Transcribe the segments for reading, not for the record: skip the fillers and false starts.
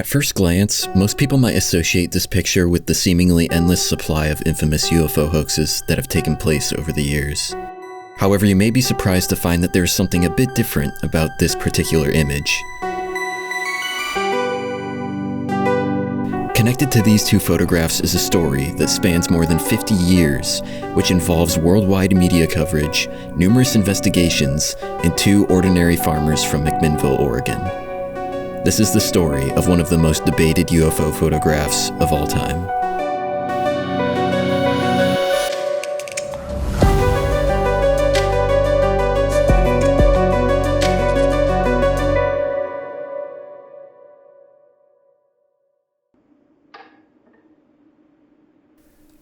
At first glance, most people might associate this picture with the seemingly endless supply of infamous UFO hoaxes that have taken place over the years. However, you may be surprised to find that there is something a bit different about this particular image. Connected to these two photographs is a story that spans more than 50 years, which involves worldwide media coverage, numerous investigations, and two ordinary farmers from McMinnville, Oregon. This is the story of one of the most debated UFO photographs of all time.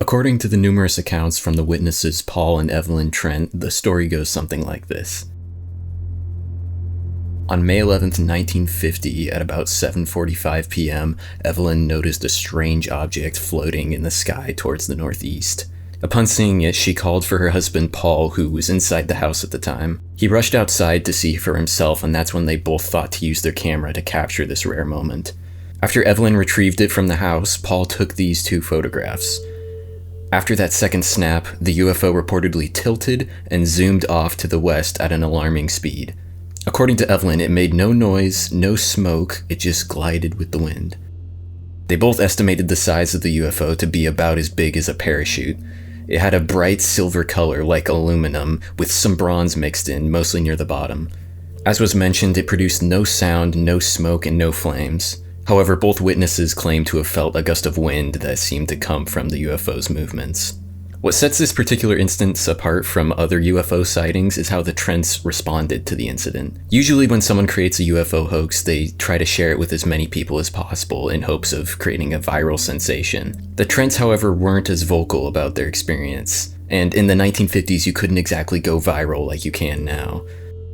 According to the numerous accounts from the witnesses Paul and Evelyn Trent, the story goes something like this. On May 11th, 1950, at about 7:45 p.m., Evelyn noticed a strange object floating in the sky towards the northeast. Upon seeing it, she called for her husband Paul, who was inside the house at the time. He rushed outside to see for himself, and that's when they both thought to use their camera to capture this rare moment. After Evelyn retrieved it from the house, Paul took these two photographs. After that second snap, the UFO reportedly tilted and zoomed off to the west at an alarming speed. According to Evelyn, it made no noise, no smoke, it just glided with the wind. They both estimated the size of the UFO to be about as big as a parachute. It had a bright silver color like aluminum, with some bronze mixed in, mostly near the bottom. As was mentioned, it produced no sound, no smoke, and no flames. However, both witnesses claimed to have felt a gust of wind that seemed to come from the UFO's movements. What sets this particular instance apart from other UFO sightings is how the Trents responded to the incident. Usually when someone creates a UFO hoax, they try to share it with as many people as possible in hopes of creating a viral sensation. The Trents, however, weren't as vocal about their experience, and in the 1950s you couldn't exactly go viral like you can now.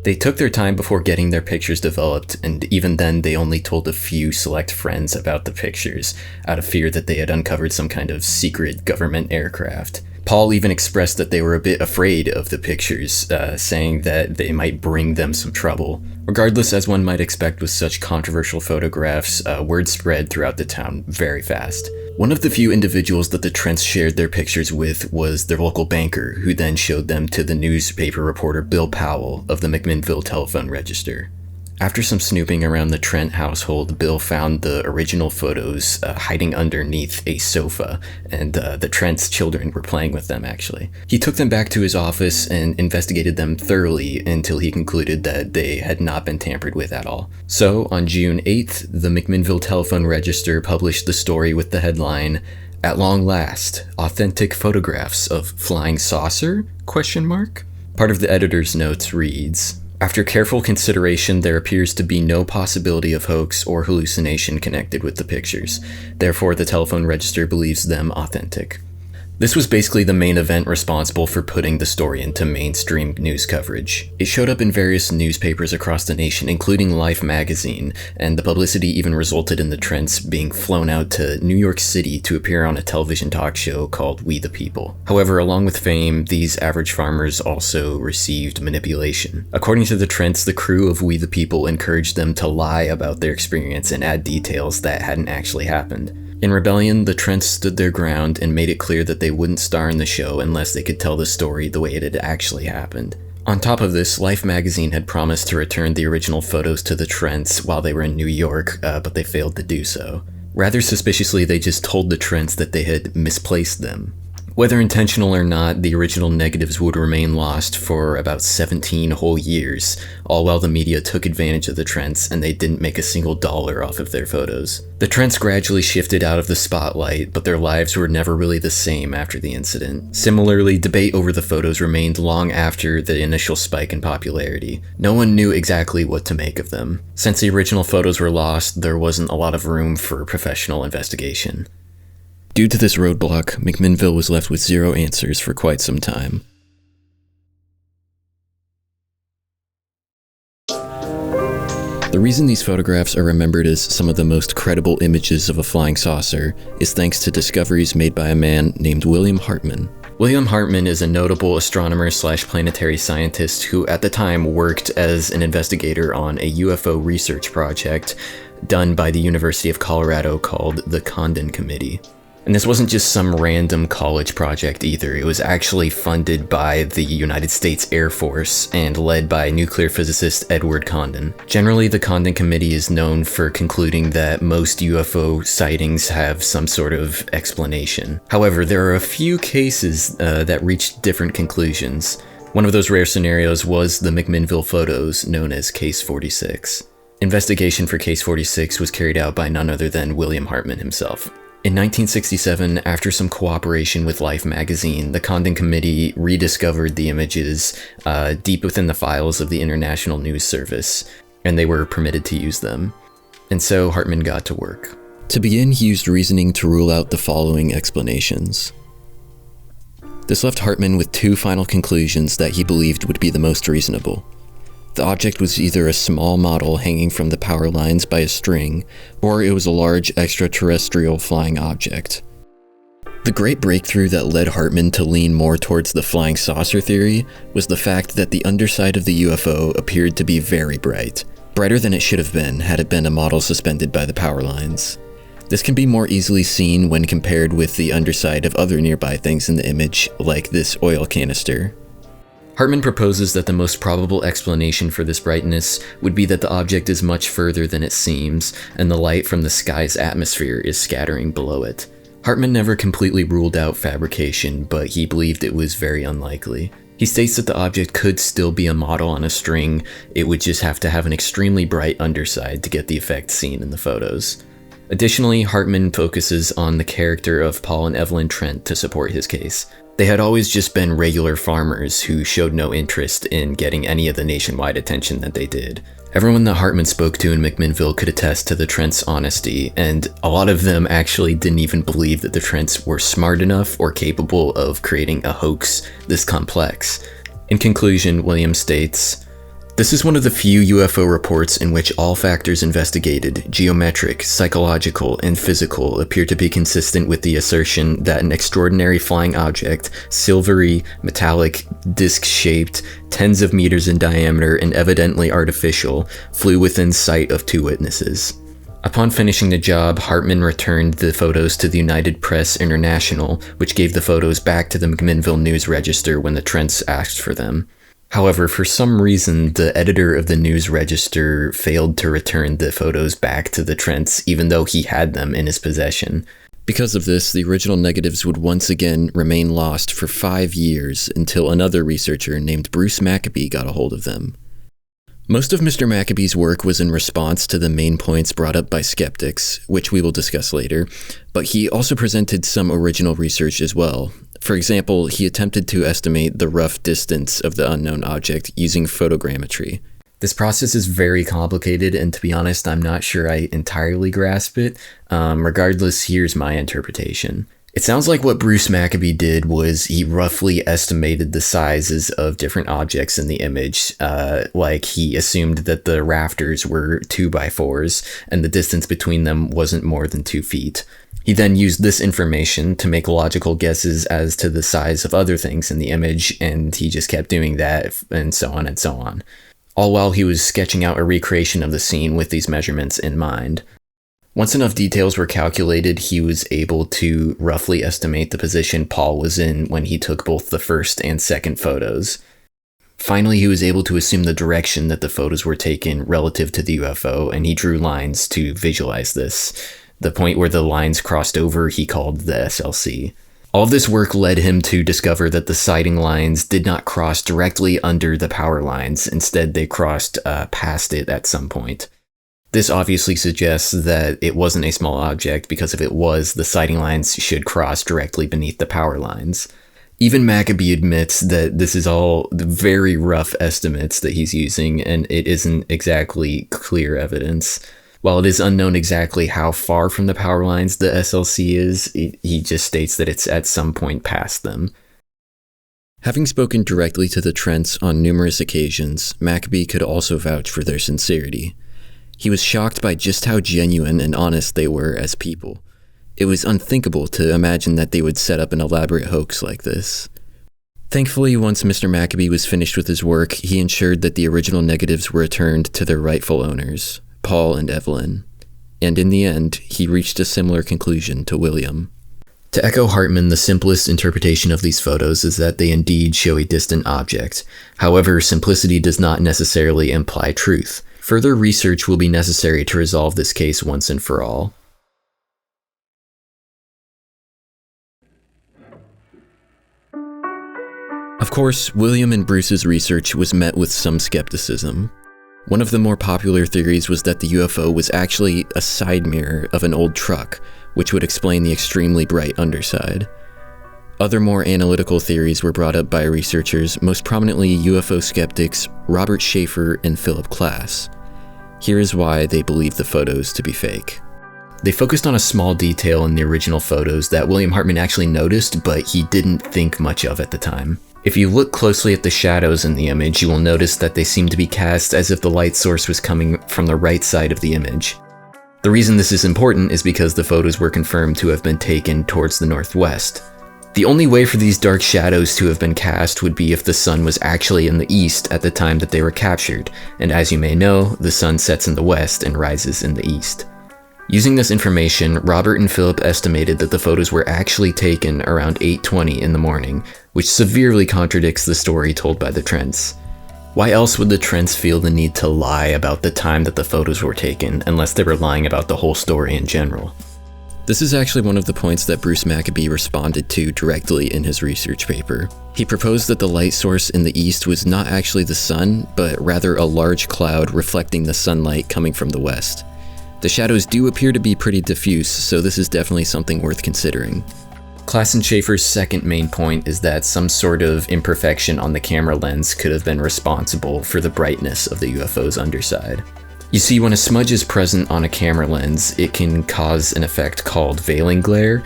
They took their time before getting their pictures developed, and even then they only told a few select friends about the pictures, out of fear that they had uncovered some kind of secret government aircraft. Paul even expressed that they were a bit afraid of the pictures, saying that they might bring them some trouble. Regardless, as one might expect with such controversial photographs, word spread throughout the town very fast. One of the few individuals that the Trents shared their pictures with was their local banker, who then showed them to the newspaper reporter Bill Powell of the McMinnville telephone register. After some snooping around the Trent household, Bill found the original photos hiding underneath a sofa, and the Trent's children were playing with them, actually. He took them back to his office and investigated them thoroughly until he concluded that they had not been tampered with at all. So, on June 8th, the McMinnville telephone register published the story with the headline, "At long last, authentic photographs of flying saucer?" Part of the editor's notes reads, "After careful consideration, there appears to be no possibility of hoax or hallucination connected with the pictures. Therefore, the telephone register believes them authentic." This was basically the main event responsible for putting the story into mainstream news coverage. It showed up in various newspapers across the nation, including Life magazine, and the publicity even resulted in the Trents being flown out to New York City to appear on a television talk show called We the People. However, along with fame, these average farmers also received manipulation. According to the Trents, the crew of We the People encouraged them to lie about their experience and add details that hadn't actually happened. In rebellion, the Trents stood their ground and made it clear that they wouldn't star in the show unless they could tell the story the way it had actually happened. On top of this, Life magazine had promised to return the original photos to the Trents while they were in New York, but they failed to do so. Rather suspiciously, they just told the Trents that they had misplaced them. Whether intentional or not, the original negatives would remain lost for about 17 whole years, all while the media took advantage of the Trents and they didn't make a single dollar off of their photos. The Trents gradually shifted out of the spotlight, but their lives were never really the same after the incident. Similarly, debate over the photos remained long after the initial spike in popularity. No one knew exactly what to make of them. Since the original photos were lost, there wasn't a lot of room for professional investigation. Due to this roadblock, McMinnville was left with zero answers for quite some time. The reason these photographs are remembered as some of the most credible images of a flying saucer is thanks to discoveries made by a man named William Hartmann. William Hartmann is a notable astronomer/planetary scientist who at the time worked as an investigator on a UFO research project done by the University of Colorado called the Condon Committee. And this wasn't just some random college project either. It was actually funded by the United States Air Force and led by nuclear physicist Edward Condon. Generally, the Condon Committee is known for concluding that most UFO sightings have some sort of explanation. However, there are a few cases that reached different conclusions. One of those rare scenarios was the McMinnville photos, known as Case 46. Investigation for Case 46 was carried out by none other than William Hartman himself. In 1967, after some cooperation with Life magazine, the Condon Committee rediscovered the images deep within the files of the International News Service, and they were permitted to use them. And so Hartman got to work. To begin, he used reasoning to rule out the following explanations. This left Hartman with two final conclusions that he believed would be the most reasonable. The object was either a small model hanging from the power lines by a string, or it was a large extraterrestrial flying object. The great breakthrough that led Hartman to lean more towards the flying saucer theory was the fact that the underside of the UFO appeared to be very bright, brighter than it should have been had it been a model suspended by the power lines. This can be more easily seen when compared with the underside of other nearby things in the image, like this oil canister. Hartman proposes that the most probable explanation for this brightness would be that the object is much further than it seems, and the light from the sky's atmosphere is scattering below it. Hartman never completely ruled out fabrication, but he believed it was very unlikely. He states that the object could still be a model on a string, it would just have to have an extremely bright underside to get the effect seen in the photos. Additionally, Hartman focuses on the character of Paul and Evelyn Trent to support his case. They had always just been regular farmers who showed no interest in getting any of the nationwide attention that they did. Everyone that Hartman spoke to in McMinnville could attest to the Trents' honesty, and a lot of them actually didn't even believe that the Trents were smart enough or capable of creating a hoax this complex. In conclusion, William states, "This is one of the few UFO reports in which all factors investigated, geometric, psychological, and physical, appear to be consistent with the assertion that an extraordinary flying object, silvery, metallic, disc-shaped, tens of meters in diameter, and evidently artificial, flew within sight of two witnesses." Upon finishing the job, Hartman returned the photos to the United Press International, which gave the photos back to the McMinnville News Register when the Trents asked for them. However, for some reason, the editor of the News Register failed to return the photos back to the Trents, even though he had them in his possession. Because of this, the original negatives would once again remain lost for 5 years until another researcher named Bruce Maccabee got a hold of them. Most of Mr. Maccabee's work was in response to the main points brought up by skeptics, which we will discuss later, but he also presented some original research as well. For example, he attempted to estimate the rough distance of the unknown object using photogrammetry. This process is very complicated, and to be honest, I'm not sure I entirely grasp it. Regardless, here's my interpretation. It sounds like what Bruce Maccabee did was he roughly estimated the sizes of different objects in the image. Like he assumed that the rafters were 2x4s, and the distance between them wasn't more than 2 feet. He then used this information to make logical guesses as to the size of other things in the image, and he just kept doing that, and so on and so on. All while he was sketching out a recreation of the scene with these measurements in mind. Once enough details were calculated, he was able to roughly estimate the position Paul was in when he took both the first and second photos. Finally, he was able to assume the direction that the photos were taken relative to the UFO, and he drew lines to visualize this. The point where the lines crossed over, he called the SLC. All of this work led him to discover that the sighting lines did not cross directly under the power lines. Instead, they crossed past it at some point. This obviously suggests that it wasn't a small object, because if it was, the sighting lines should cross directly beneath the power lines. Even Maccabee admits that this is all very rough estimates that he's using, and it isn't exactly clear evidence. While it is unknown exactly how far from the power lines the SLC is, he just states that it's at some point past them. Having spoken directly to the Trents on numerous occasions, Maccabee could also vouch for their sincerity. He was shocked by just how genuine and honest they were as people. It was unthinkable to imagine that they would set up an elaborate hoax like this. Thankfully, once Mr. Maccabee was finished with his work, he ensured that the original negatives were returned to their rightful owners, Paul and Evelyn. and in the end, he reached a similar conclusion to William. To echo Hartman, the simplest interpretation of these photos is that they indeed show a distant object. However, simplicity does not necessarily imply truth. Further research will be necessary to resolve this case once and for all. Of course, William and Bruce's research was met with some skepticism. One of the more popular theories was that the UFO was actually a side mirror of an old truck, which would explain the extremely bright underside. Other more analytical theories were brought up by researchers, most prominently UFO skeptics Robert Schaefer and Philip Klass. Here is why they believed the photos to be fake. They focused on a small detail in the original photos that William Hartman actually noticed, but he didn't think much of at the time. If you look closely at the shadows in the image, you will notice that they seem to be cast as if the light source was coming from the right side of the image. The reason this is important is because the photos were confirmed to have been taken towards the northwest. The only way for these dark shadows to have been cast would be if the sun was actually in the east at the time that they were captured, and as you may know, the sun sets in the west and rises in the east. Using this information, Robert and Philip estimated that the photos were actually taken around 8:20 in the morning, which severely contradicts the story told by the Trents. Why else would the Trents feel the need to lie about the time that the photos were taken, unless they were lying about the whole story in general? This is actually one of the points that Bruce Maccabee responded to directly in his research paper. He proposed that the light source in the east was not actually the sun, but rather a large cloud reflecting the sunlight coming from the west. The shadows do appear to be pretty diffuse, so this is definitely something worth considering. Klass and Schaefer's second main point is that some sort of imperfection on the camera lens could have been responsible for the brightness of the UFO's underside. You see, when a smudge is present on a camera lens, it can cause an effect called veiling glare,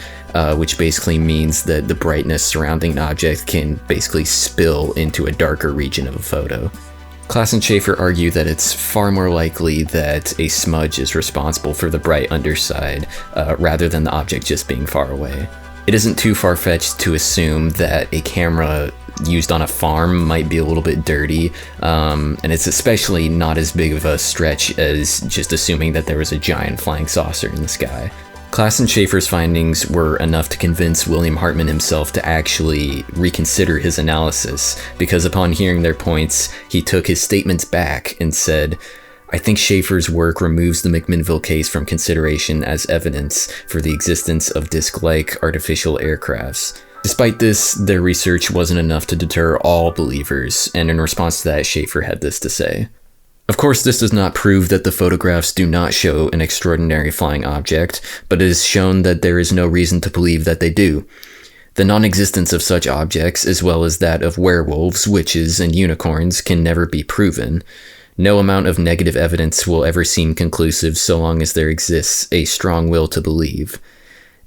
which basically means that the brightness surrounding an object can basically spill into a darker region of a photo. Klass and Schaefer argue that it's far more likely that a smudge is responsible for the bright underside, rather than the object just being far away. It isn't too far-fetched to assume that a camera used on a farm might be a little bit dirty, and it's especially not as big of a stretch as just assuming that there was a giant flying saucer in the sky. Klass and Schaefer's findings were enough to convince William Hartman himself to actually reconsider his analysis, because upon hearing their points, he took his statements back and said, "I think Schaefer's work removes the McMinnville case from consideration as evidence for the existence of disc-like artificial aircrafts." Despite this, their research wasn't enough to deter all believers, and in response to that, Schaefer had this to say. Of course, this does not prove that the photographs do not show an extraordinary flying object, but it is shown that there is no reason to believe that they do. The non-existence of such objects, as well as that of werewolves, witches, and unicorns, can never be proven. No amount of negative evidence will ever seem conclusive so long as there exists a strong will to believe.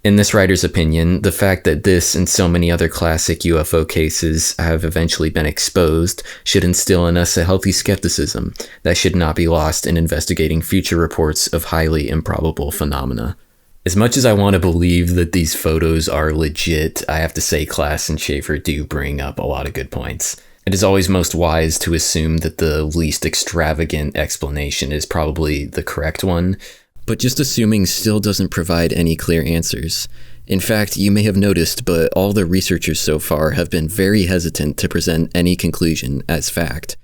In this writer's opinion, the fact that this and so many other classic UFO cases have eventually been exposed should instill in us a healthy skepticism that should not be lost in investigating future reports of highly improbable phenomena. As much as I want to believe that these photos are legit, I have to say Klass and Schaefer do bring up a lot of good points. It is always most wise to assume that the least extravagant explanation is probably the correct one, but just assuming still doesn't provide any clear answers. In fact, you may have noticed, but all the researchers so far have been very hesitant to present any conclusion as fact.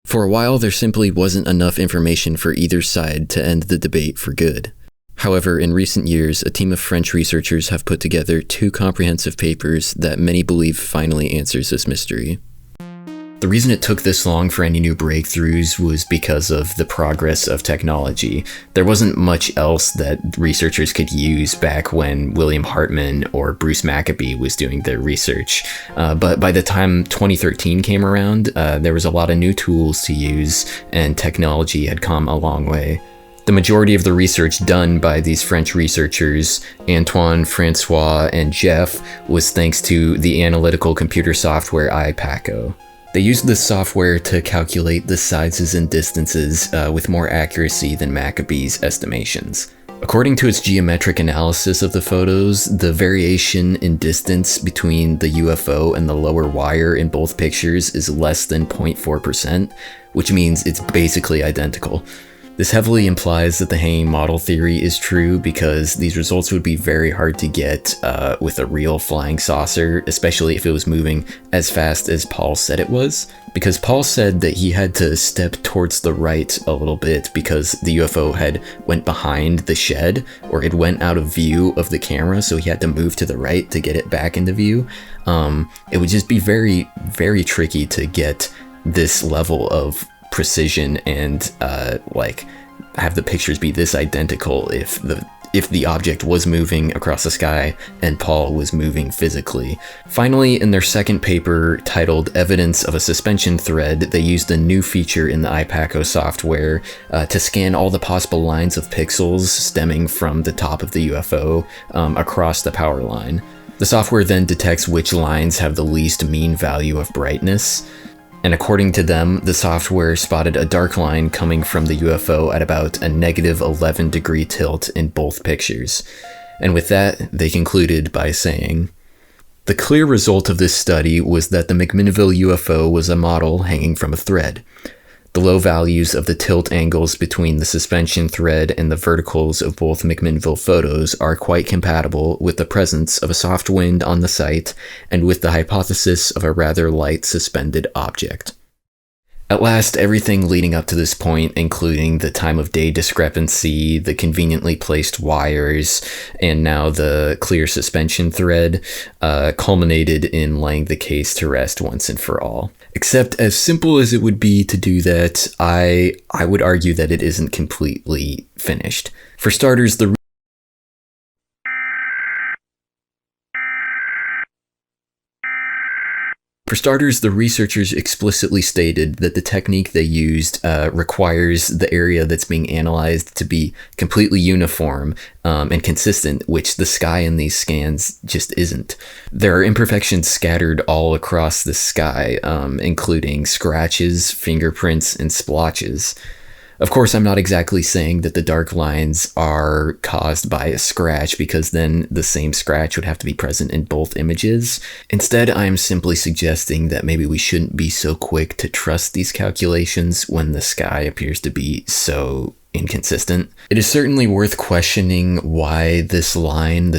For a while, there simply wasn't enough information for either side to end the debate for good. However, in recent years, a team of French researchers have put together 2 comprehensive papers that many believe finally answers this mystery. The reason it took this long for any new breakthroughs was because of the progress of technology. There wasn't much else that researchers could use back when William Hartman or Bruce Maccabee was doing their research. But by the time 2013 came around, there was a lot of new tools to use, and technology had come a long way. The majority of the research done by these French researchers, Antoine, Francois, and Jeff, was thanks to the analytical computer software IPACO. They used this software to calculate the sizes and distances with more accuracy than Maccabee's estimations. According to its geometric analysis of the photos, the variation in distance between the UFO and the lower wire in both pictures is less than 0.4%, which means it's basically identical. This heavily implies that the hanging model theory is true because these results would be very hard to get with a real flying saucer, especially if it was moving as fast as Paul said it was. Because Paul said that he had to step towards the right a little bit because the UFO had went behind the shed, or it went out of view of the camera, so he had to move to the right to get it back into view. It would just be very, very tricky to get this level of precision and like have the pictures be this identical if the object was moving across the sky and Paul was moving physically. Finally, in their second paper titled Evidence of a Suspension Thread, they used a new feature in the IPACO software to scan all the possible lines of pixels stemming from the top of the UFO across the power line. The software then detects which lines have the least mean value of brightness. And according to them, the software spotted a dark line coming from the UFO at about a negative 11 degree tilt in both pictures. And with that, they concluded by saying, "The clear result of this study was that the McMinnville UFO was a model hanging from a thread. The low values of the tilt angles between the suspension thread and the verticals of both McMinnville photos are quite compatible with the presence of a soft wind on the site and with the hypothesis of a rather light suspended object." At last, everything leading up to this point, including the time of day discrepancy, the conveniently placed wires, and now the clear suspension thread, culminated in laying the case to rest once and for all. Except, as simple as it would be to do that, I would argue that it isn't completely finished. For starters, the researchers explicitly stated that the technique they used requires the area that's being analyzed to be completely uniform and consistent, which the sky in these scans just isn't. There are imperfections scattered all across the sky, including scratches, fingerprints, and splotches. Of course, I'm not exactly saying that the dark lines are caused by a scratch, because then the same scratch would have to be present in both images. Instead, I'm simply suggesting that maybe we shouldn't be so quick to trust these calculations when the sky appears to be so inconsistent. It is certainly worth questioning why this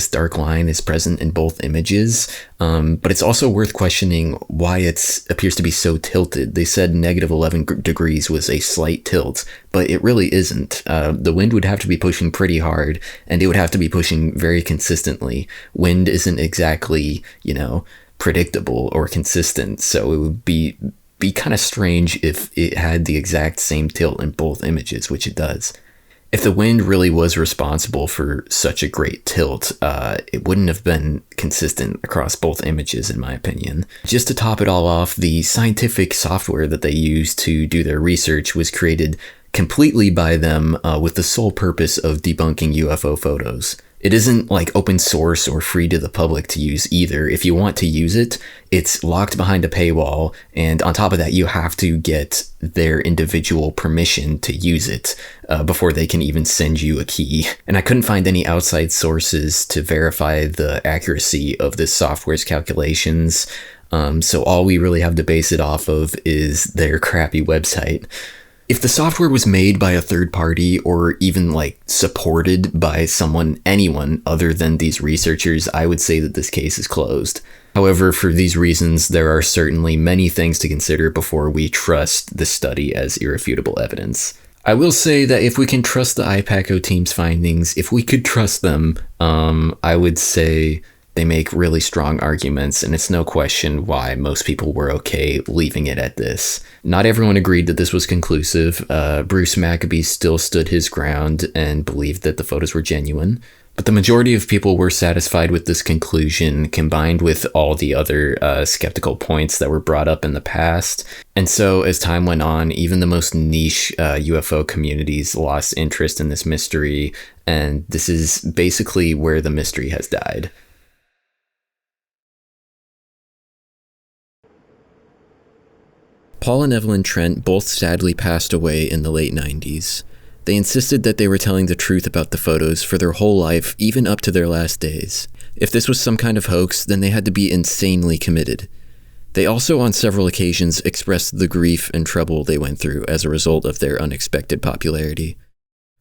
dark line is present in both images, but it's also worth questioning why it appears to be so tilted. They said negative 11 degrees was a slight tilt, but it really isn't. The wind would have to be pushing pretty hard, and it would have to be pushing very consistently. Wind isn't exactly, predictable or consistent, so it would be kind of strange if it had the exact same tilt in both images, which it does. If the wind really was responsible for such a great tilt, it wouldn't have been consistent across both images, in my opinion. Just to top it all off, the scientific software that they used to do their research was created completely by them with the sole purpose of debunking UFO photos. It isn't like open source or free to the public to use either. If you want to use it, it's locked behind a paywall, and on top of that, you have to get their individual permission to use it before they can even send you a key. And I couldn't find any outside sources to verify the accuracy of this software's calculations, so all we really have to base it off of is their crappy website. If the software was made by a third party, or even supported by anyone other than these researchers, I would say that this case is closed. However, for these reasons, there are certainly many things to consider before we trust this study as irrefutable evidence. I will say that if we can trust the IPACO team's findings, if we could trust them, I would say they make really strong arguments, and it's no question why most people were okay leaving it at this. Not everyone agreed that this was conclusive. Bruce Maccabee still stood his ground and believed that the photos were genuine. But the majority of people were satisfied with this conclusion, combined with all the other skeptical points that were brought up in the past. And so, as time went on, even the most niche UFO communities lost interest in this mystery, and this is basically where the mystery has died. Paul and Evelyn Trent both sadly passed away in the late 90s. They insisted that they were telling the truth about the photos for their whole life, even up to their last days. If this was some kind of hoax, then they had to be insanely committed. They also on several occasions expressed the grief and trouble they went through as a result of their unexpected popularity.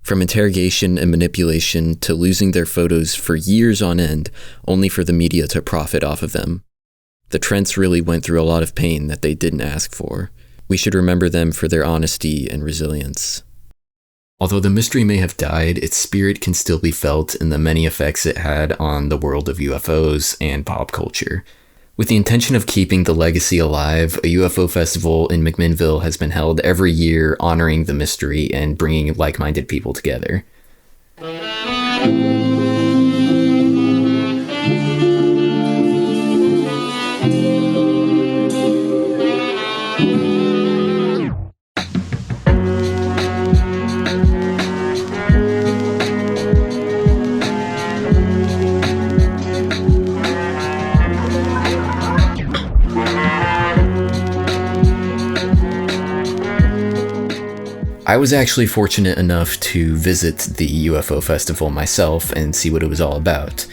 From interrogation and manipulation to losing their photos for years on end, only for the media to profit off of them. The Trents really went through a lot of pain that they didn't ask for. We should remember them for their honesty and resilience. Although the mystery may have died, its spirit can still be felt in the many effects it had on the world of UFOs and pop culture. With the intention of keeping the legacy alive, a UFO festival in McMinnville has been held every year, honoring the mystery and bringing like-minded people together. I was actually fortunate enough to visit the UFO festival myself and see what it was all about.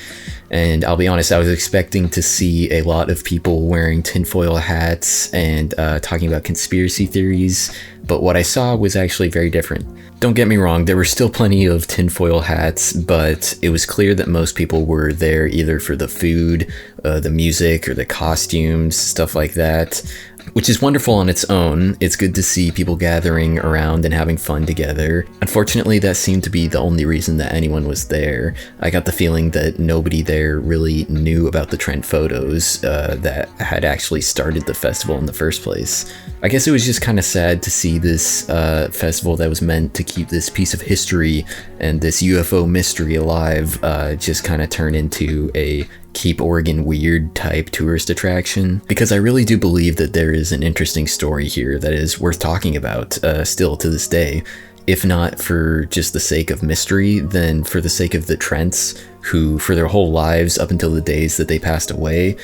And I'll be honest, I was expecting to see a lot of people wearing tinfoil hats and talking about conspiracy theories, but what I saw was actually very different. Don't get me wrong, there were still plenty of tinfoil hats, but it was clear that most people were there either for the food, the music, or the costumes, stuff like that. Which is wonderful on its own. It's good to see people gathering around and having fun together. Unfortunately, that seemed to be the only reason that anyone was there. I got the feeling that nobody there really knew about the Trent photos that had actually started the festival in the first place. I guess it was just kind of sad to see this festival that was meant to keep this piece of history and this UFO mystery alive just kind of turn into a Keep Oregon Weird type tourist attraction, because I really do believe that there is an interesting story here that is worth talking about still to this day. If not for just the sake of mystery, then for the sake of the Trents, who for their whole lives up until the days that they passed away,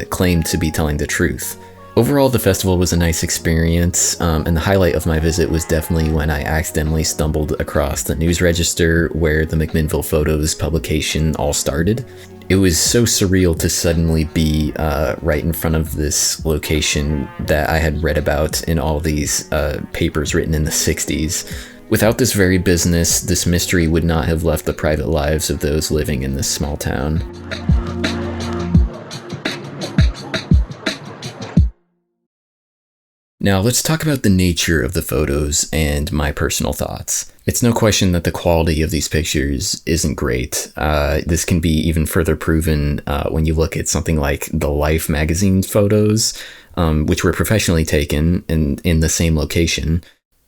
claimed to be telling the truth. Overall, the festival was a nice experience, and the highlight of my visit was definitely when I accidentally stumbled across the news register where the McMinnville photos publication all started. It was so surreal to suddenly be right in front of this location that I had read about in all these papers written in the 60s. Without this very business, this mystery would not have left the private lives of those living in this small town. Now let's talk about the nature of the photos and my personal thoughts. It's no question that the quality of these pictures isn't great. This can be even further proven when you look at something like the Life magazine's photos, which were professionally taken and in the same location.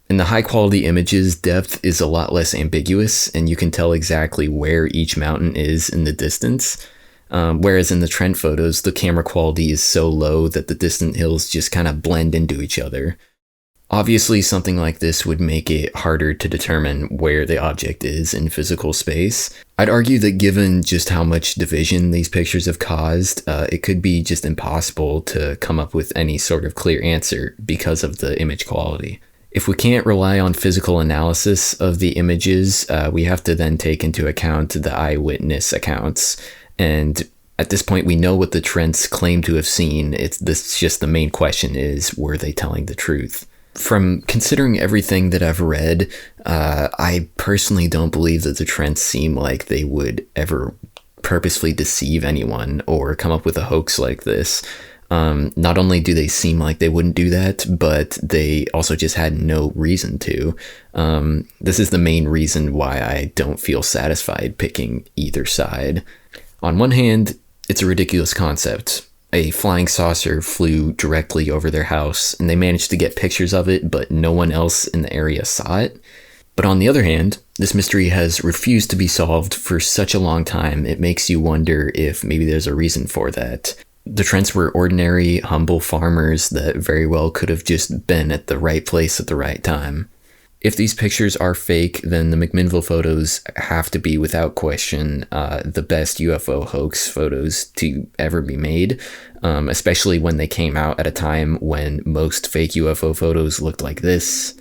In the high quality images, depth is a lot less ambiguous, and you can tell exactly where each mountain is in the distance. Whereas in the Trent photos, the camera quality is so low that the distant hills just kind of blend into each other. Obviously, something like this would make it harder to determine where the object is in physical space. I'd argue that given just how much division these pictures have caused, it could be just impossible to come up with any sort of clear answer because of the image quality. If we can't rely on physical analysis of the images, we have to then take into account the eyewitness accounts. And at this point, we know what the Trents claim to have seen. This just the main question is, were they telling the truth? From considering everything that I've read, I personally don't believe that the Trents seem like they would ever purposefully deceive anyone or come up with a hoax like this. Not only do they seem like they wouldn't do that, but they also just had no reason to. This is the main reason why I don't feel satisfied picking either side. On one hand, it's a ridiculous concept. A flying saucer flew directly over their house, and they managed to get pictures of it, but no one else in the area saw it. But on the other hand, this mystery has refused to be solved for such a long time, it makes you wonder if maybe there's a reason for that. The Trents were ordinary, humble farmers that very well could have just been at the right place at the right time. If these pictures are fake, then the McMinnville photos have to be, without question, the best UFO hoax photos to ever be made, especially when they came out at a time when most fake UFO photos looked like this.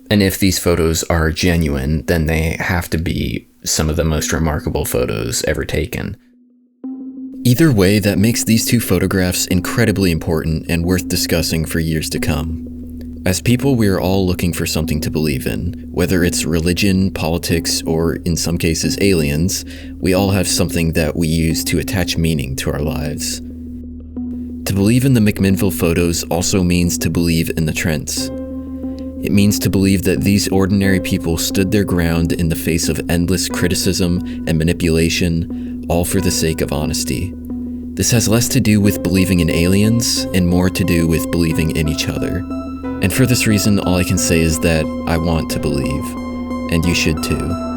And if these photos are genuine, then they have to be some of the most remarkable photos ever taken. Either way, that makes these two photographs incredibly important and worth discussing for years to come. As people, we are all looking for something to believe in. Whether it's religion, politics, or in some cases aliens, we all have something that we use to attach meaning to our lives. To believe in the McMinnville photos also means to believe in the Trents. It means to believe that these ordinary people stood their ground in the face of endless criticism and manipulation, all for the sake of honesty. This has less to do with believing in aliens and more to do with believing in each other. And for this reason, all I can say is that I want to believe, and you should too.